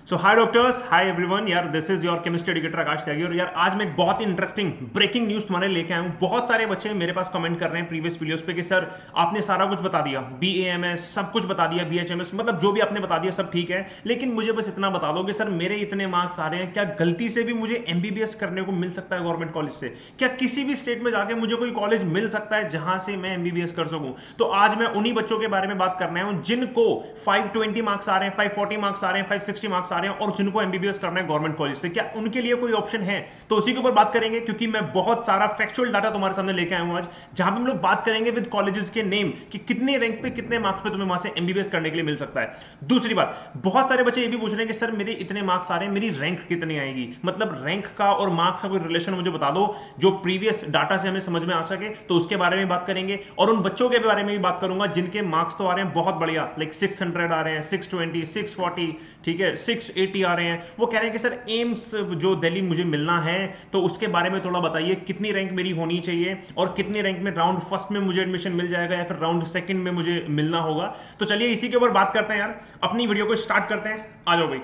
सो hi doctors, hi everyone. यार this is your chemistry educator Akash Tyagi. और यार आज मैं एक बहुत ही इंटरेस्टिंग ब्रेकिंग न्यूज तुम्हारे लेके आया हूँ। बहुत सारे बच्चे मेरे पास कमेंट कर रहे हैं प्रीवियस वीडियोस पे कि सर आपने सारा कुछ बता दिया, BAMS सब कुछ बता दिया, BHMS मतलब जो भी आपने बता दिया सब ठीक है, लेकिन मुझे बस इतना बता दो कि सर मेरे इतने मार्क्स आ रहे हैं, क्या गलती से भी मुझे MBBS करने को मिल सकता है गवर्नमेंट कॉलेज से? क्या किसी भी स्टेट में जाके मुझे कोई कॉलेज मिल सकता है जहां से मैं MBBS कर सकूं? तो आज मैं उन्हीं बच्चों के बारे में बात करना है जिनको 520 मार्क्स आ रहे हैं, 540 मार्क्स आ रहे हैं, 560 मार्क्स आ रहे हैं और जिनको MBBS करना है गवर्नमेंट कॉलेज से। क्या उनके लिए कोई ऑप्शन है? तो उसी के ऊपर बात करेंगे, क्योंकि मैं बहुत सारा फैक्चुअल डाटा तुम्हारे सामने लेके आया हूं आज, जहां पे हम लोग बात करेंगे विद कॉलेजेस के नेम कि कितने रैंक पे कितने मार्क्स पे तुम्हें वहां से MBBS करने के लिए मिल सकता है। दूसरी बात, बहुत सारे बच्चे ये भी पूछ रहे हैं कि सर मेरे इतने मार्क्स आ रहे हैं, मेरी रैंक कितनी आएगी? मतलब रैंक का और मार्क्स का कोई रिलेशन मुझे बता दो जो प्रीवियस डाटा से हमें समझ में आ सके। तो उसके बारे में बात करेंगे और उन बच्चों के बारे में भी बात करूंगा जिनके मार्क्स तो आ रहे हैं बहुत बढ़िया, लाइक 600 आ रहे हैं, 620, 640, ठीक है, 680 आ रहे हैं। वो कह रहे हैं कि सर एम्स जो दिल्ली मुझे मिलना है, तो उसके बारे में थोड़ा बताइए, कितनी रैंक मेरी होनी चाहिए और कितनी रैंक में राउंड फर्स्ट में मुझे एडमिशन मिल जाएगा या फिर राउंड सेकंड में मुझे मिलना होगा। तो चलिए इसी के ऊपर बात करते हैं यार, अपनी वीडियो को स्टार्ट करते हैं। आ जाओ भाई।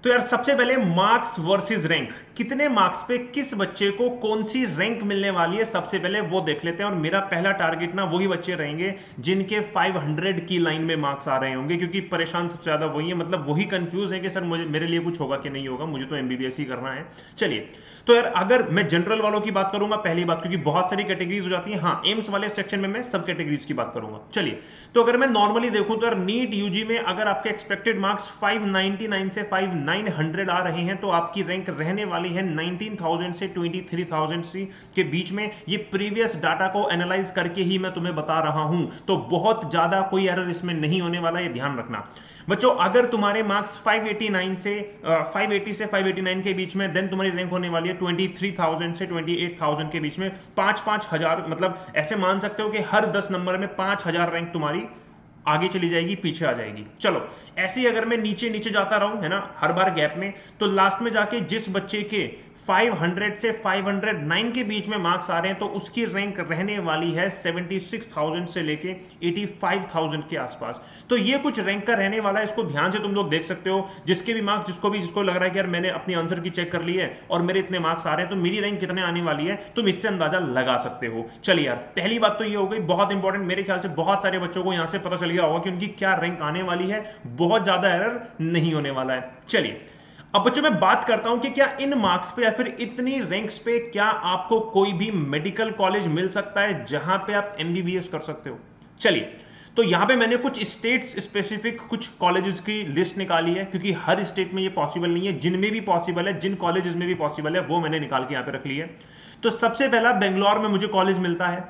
तो यार सबसे पहले मार्क्स वर्सेस रैंक, कितने मार्क्स पे किस बच्चे को कौन सी रैंक मिलने वाली है, सबसे पहले वो देख लेते हैं। और मेरा पहला टारगेट ना वही बच्चे रहेंगे जिनके 500 की लाइन में मार्क्स आ रहे होंगे, क्योंकि परेशान सबसे ज्यादा वही है, मतलब वही कंफ्यूज है कि सर मुझे मेरे लिए कुछ होगा कि नहीं होगा, मुझे तो MBBS ही करना है। चलिए, तो यार अगर मैं जनरल वालों की बात करूंगा पहली बात, क्योंकि बहुत सारी कैटेगरीज हो जाती है। हाँ, एम्स वाले सेक्शन में मैं सब कैटेगरीज की बात करूंगा। चलिए, तो अगर मैं नॉर्मली देखूं तो यार नीट यूजी में अगर आपके एक्सपेक्टेड मार्क्स 599 से 5900 आ रहे हैं तो आपकी रैंक रहने वाली है 19,000 से 23,000 के बीच में। ये प्रीवियस डाटा को एनालाइज करके ही मैं तुम्हें बता रहा हूं, तो बहुत ज्यादा कोई एरर इसमें नहीं होने वाला, ये ध्यान रखना बच्चों। अगर तुम्हारे मार्क्स 580 से 589 के बीच में, देन तुम्हारी रैंक होने वाली है 23,000 से 28,000 के बीच में। 5,000 मतलब ऐसे मान सकते हो कि हर 10 नंबर में 5,000 रैंक तुम्हारी आगे चली जाएगी, पीछे आ जाएगी। चलो, ऐसे ही अगर मैं नीचे नीचे जाता रहूं, है ना, हर बार गैप में, तो लास्ट में जाके जिस बच्चे के 500 से 509 के बीच में मार्क्स आ रहे हैं तो उसकी रैंक रहने वाली है 76,000 से लेके 85,000 के आसपास। तो ये कुछ रैंक का रहने वाला है, इसको ध्यान से तुम लोग देख सकते हो। जिसके भी मार्क्स, जिसको लग रहा है कि यार मैंने अपनी आंसर की चेक कर ली है और मेरे इतने मार्क्स आ रहे हैं तो मेरी रैंक कितने आने वाली है, तुम इससे अंदाजा लगा सकते हो। चलिए यार, पहली बात तो ये हो गई, बहुत इंपॉर्टेंट। मेरे ख्याल से बहुत सारे बच्चों को यहां से पता चल गया होगा कि उनकी क्या रैंक आने वाली है, बहुत ज्यादा एरर नहीं होने वाला है। चलिए, अब बच्चों मैं बात करता हूं कि क्या इन मार्क्स पे या फिर इतनी रैंक्स पे क्या आपको कोई भी मेडिकल कॉलेज मिल सकता है जहां पे आप MBBS कर सकते हो। चलिए, तो यहां पे मैंने कुछ स्टेट्स स्पेसिफिक कुछ कॉलेजेस की लिस्ट निकाली है, क्योंकि हर स्टेट में ये पॉसिबल नहीं है। जिनमें भी पॉसिबल है, जिन कॉलेजेस में भी पॉसिबल है, वो मैंने निकाल के यहां पे रख ली है। तो सबसे पहला बेंगलोर में मुझे कॉलेज मिलता है,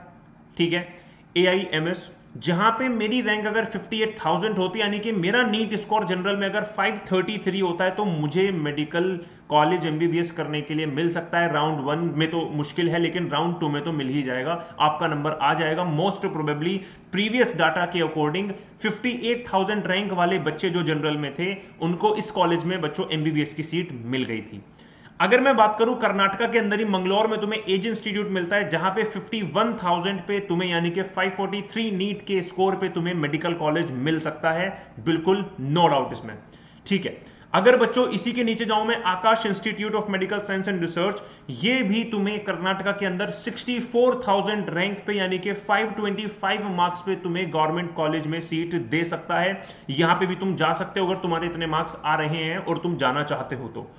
ठीक है, AIMS, जहां पे मेरी रैंक अगर 58,000 होती, यानी कि मेरा नीट स्कोर जनरल में अगर 533 होता है, तो मुझे मेडिकल कॉलेज MBBS करने के लिए मिल सकता है। राउंड 1 में तो मुश्किल है, लेकिन राउंड 2 में तो मिल ही जाएगा, आपका नंबर आ जाएगा। मोस्ट प्रोबेबली प्रीवियस डाटा के अकॉर्डिंग 58,000 रैंक वाले बच्चे जो जनरल में थे, उनको इस कॉलेज में बच्चों MBBS की सीट मिल गई थी। अगर मैं बात करूं कर्नाटका के अंदर ही मंगलौर में तुम्हें एज इंस्टीट्यूट मिलता है, जहां पे 51,000 पे तुम्हें, यानी कि 543 नीट के स्कोर पे तुम्हें मेडिकल कॉलेज मिल सकता है, बिल्कुल नो डाउट इसमें, ठीक है। अगर बच्चों इसी के नीचे जाऊं मैं, Akash institute of medical science and research, ये भी तुम्हें कर्नाटका के अंदर 64,000 रैंक पे, यानी कि 525 मार्क्स पे तुम्हें गवर्नमेंट कॉलेज में सीट दे सकता है। यहां पे भी तुम जा सकते हो अगर तुम्हारे इतने मार्क्स आ रहे हैं और तुम जाना चाहते हो तो।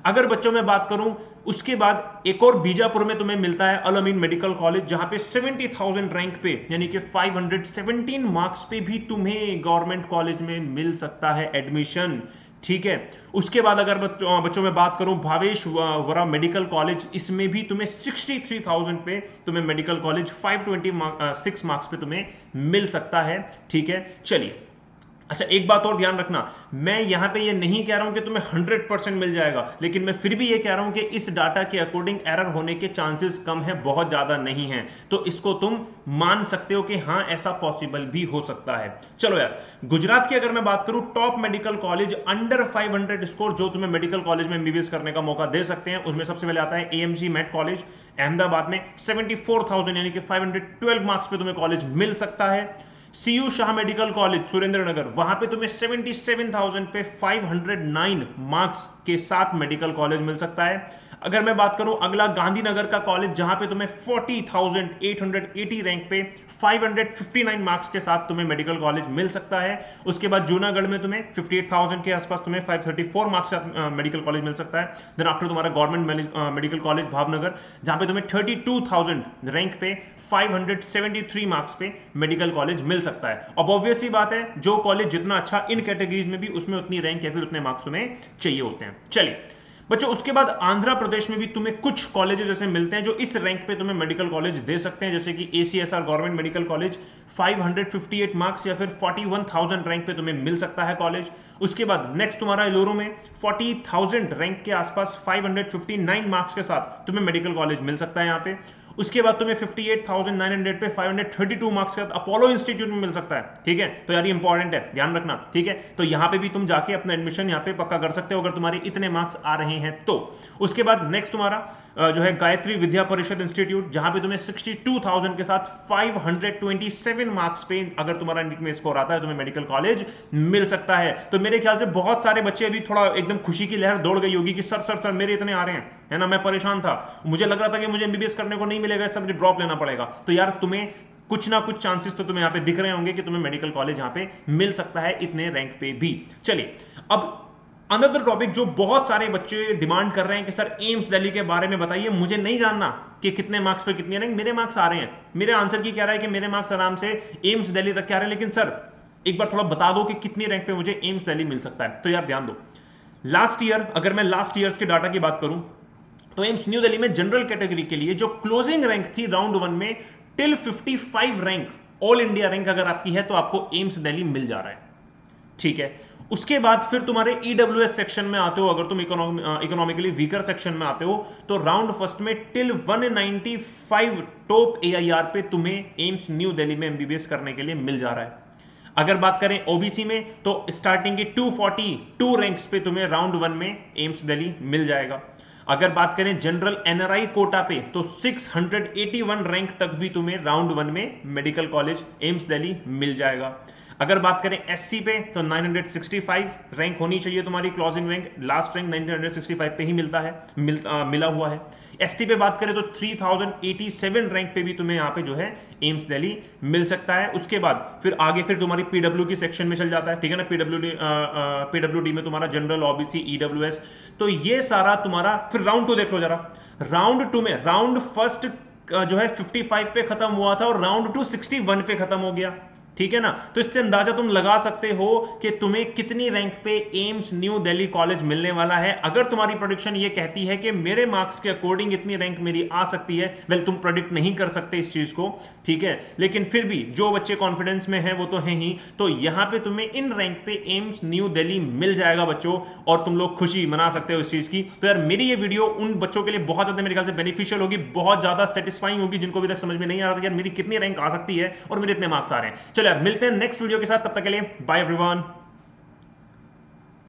अगर बच्चों में बात करूं, उसके बाद एक और बीजापुर में तुम्हें मिलता है अल अमीन मेडिकल कॉलेज, जहां पे 70,000 रैंक पे, यानी कि 517 मार्क्स पे भी तुम्हें गवर्नमेंट कॉलेज में मिल सकता है एडमिशन, ठीक है। उसके बाद अगर बच्चों में बात करूं, भावेश वरा मेडिकल कॉलेज, इसमें भी तुम्हें 63,000 पे तुम्हें मेडिकल कॉलेज 526 मार्क्स पे तुम्हें मिल सकता है, ठीक है। चलिए, अच्छा एक बात और ध्यान रखना, मैं यहां पे ये नहीं कह रहा हूं कि तुम्हें 100% मिल जाएगा, लेकिन मैं फिर भी ये कह रहा हूं कि इस डाटा के अकॉर्डिंग एरर होने के चांसेस कम है, बहुत ज्यादा नहीं है। तो इसको तुम मान सकते हो कि हां ऐसा पॉसिबल भी हो सकता है। चलो यार, गुजरात की अगर मैं बात करूं, top medical college under 500 score जो तुम्हें मेडिकल कॉलेज में MBBS करने का मौका दे सकते हैं, उसमें सबसे पहले आता है AMG मेड कॉलेज अहमदाबाद में, 74,000 यानी कि 512 मार्क्स पे तुम्हें कॉलेज मिल सकता है। CU Shah medical college Surendranagar, वहां पे तुम्हें 77,000 पे 509 मार्क्स के साथ मेडिकल कॉलेज मिल सकता है। अगर मैं बात करूं अगला गांधीनगर का कॉलेज, जहां पे तुम्हें 40,880 रैंक पे 559 मार्क्स के साथ तुम्हें मेडिकल कॉलेज मिल सकता है। उसके बाद जूनागढ़ में तुम्हें 58,000 के आसपास तुम्हें 534 मार्क्स के साथ मेडिकल कॉलेज मिल सकता है। देन आफ्टर तुम्हारा गवर्नमेंट मेडिकल कॉलेज भावनगर, जहां पे तुम्हें 32,000 रैंक पे 573 मार्क्स पे मेडिकल कॉलेज मिल सकता है। अब ऑब्वियस सी बात है, जो कॉलेज जितना अच्छा इन कैटेगरीज में भी, उसमें उतनी रैंक या फिर उतने मार्क्स तुम्हें चाहिए होते हैं। चलिए बच्चों, उसके बाद आंध्र प्रदेश में भी तुम्हें कुछ कॉलेजेस ऐसे मिलते हैं जो इस रैंक पे तुम्हें मेडिकल कॉलेज दे सकते हैं, जैसे कि ACSR government medical college 558 marks या फिर 41,000 रैंक पे तुम्हें मिल सकता है कॉलेज। उसके बाद नेक्स्ट तुम्हारा एलोरो में 40,000 रैंक के आसपास 559 मार्क्स के साथ तुम्हें मेडिकल कॉलेज मिल सकता है यहाँ पे। उसके बाद तुम्हें 58,900 पे 532 मार्क्स के साथ अपोलो इंस्टीट्यूट में मिल सकता है। ठीक है, तो यार ये इंपॉर्टेंट है, ध्यान रखना। ठीक है, तो यहां पे भी तुम जाके अपना एडमिशन यहां पे पक्का कर सकते हो अगर तुम्हारे इतने मार्क्स आ रहे हैं तो। उसके बाद नेक्स्ट तुम्हारा जो है गायत्री विद्या परिषद इंस्टीट्यूट, जहां पे तुम्हें 62,000 के साथ 527 मार्क्स पे अगर तुम्हारा नीट में स्कोर आता है तुम्हें मेडिकल कॉलेज मिल सकता है। तो मेरे ख्याल से बहुत सारे बच्चे अभी थोड़ा एकदम खुशी की लहर दौड़ गई होगी कि सर सर सर मेरे इतने आ रहे हैं, है ना। मैं परेशान था, मुझे लग रहा था कि मुझे MBBS करने को नहीं मिलेगा, इससे मुझे ड्रॉप लेना पड़ेगा। तो यार तुम्हें कुछ ना कुछ चांसेस तो तुम्हें यहाँ पे दिख रहे होंगे कि तुम्हें मेडिकल कॉलेज यहाँ पे मिल सकता है इतने रैंक पे भी। चलिए अब अनदर टॉपिक जो बहुत सारे बच्चे डिमांड कर रहे हैं कि सर एम्स दिल्ली के बारे में बताइए, मुझे नहीं जानना कि कितने मार्क्स पे कितनी रैंक, मेरे मार्क्स आ रहे हैं। मेरे आंसर की क्या रहा है कि मेरे मार्क्स आराम से एम्स दिल्ली तक के आ रहे हैं, लेकिन सर एक बार थोड़ा बता दो कि कितनी रैंक पे मुझे एम्स दिल्ली मिल सकता है। तो यार ध्यान दो, लास्ट ईयर अगर मैं लास्ट ईयर्स के डाटा की बात करूं तो एम्स न्यू दिल्ली में जनरल कैटेगरी के लिए जो क्लोजिंग रैंक थी राउंड 1 में till 55 rank all India rank अगर आपकी है तो आपको एम्स दिल्ली मिल जा रहा है। ठीक है, उसके बाद फिर तुम्हारे EWS सेक्शन में आते हो, अगर तुम इकोनॉमिकली वीकर सेक्शन में आते हो तो राउंड फर्स्ट में टिल 195 टॉप AIR पे तुम्हें एम्स न्यू दिल्ली में MBBS करने के लिए मिल जा रहा है। अगर बात करें OBC में तो स्टार्टिंग की 242 रैंक्स पे तुम्हें राउंड 1 में एम्स दिल्ली मिल जाएगा। अगर बात करें जनरल NRI कोटा पे तो 681 रैंक तक भी तुम्हें राउंड 1 में मेडिकल कॉलेज एम्स दिल्ली मिल जाएगा। अगर बात करें SC पे तो 965 रैंक होनी चाहिए तुम्हारी क्लोजिंग रैंक, लास्ट रैंक 965 पे ही मिलता है, मिला हुआ है। ST पे बात करें तो 3087 रैंक पे भी तुम्हें यहाँ पे जो है एम्स दिल्ली मिल सकता है। उसके बाद फिर आगे फिर तुम्हारी PW की सेक्शन में चल जाता है, ठीक है ना। PWD में तुम्हारा जनरल OBC EWS, तो ये सारा तुम्हारा फिर राउंड 2 देख लो जरा। राउंड 2 में राउंड फर्स्ट जो है 55 पे खत्म हुआ था और राउंड 2 61 पे खत्म हो गया, ठीक है ना। तो इससे अंदाजा तुम लगा सकते हो कि तुम्हें कितनी रैंक पे एम्स न्यू दिल्ली कॉलेज मिलने वाला है। अगर तुम्हारी प्रेडिक्शन ये कहती है कि मेरे मार्क्स के अकॉर्डिंग इतनी रैंक मेरी आ सकती है, वेल तुम प्रेडिक्ट नहीं कर सकते इस चीज को, ठीक है, लेकिन फिर भी जो बच्चे कॉन्फिडेंस में है वो तो है ही। तो यहां पे तुम्हें इन रैंक पे एम्स न्यू दिल्ली मिल जाएगा बच्चों, और तुम लोग खुशी मना सकते हो इस चीज की। तो यार मेरी ये वीडियो उन बच्चों के लिए बहुत ज्यादा मेरे ख्याल से बेनिफिशियल होगी, बहुत ज्यादा सेटिस्फाइंग होगी जिनको अभी तक समझ में नहीं आ रहा था यार मेरी कितनी रैंक आ सकती है और मेरे इतने मार्क्स आ रहे हैं। चलो यार मिलते हैं नेक्स्ट वीडियो के साथ, तब तक के लिए बाय एवरीवन।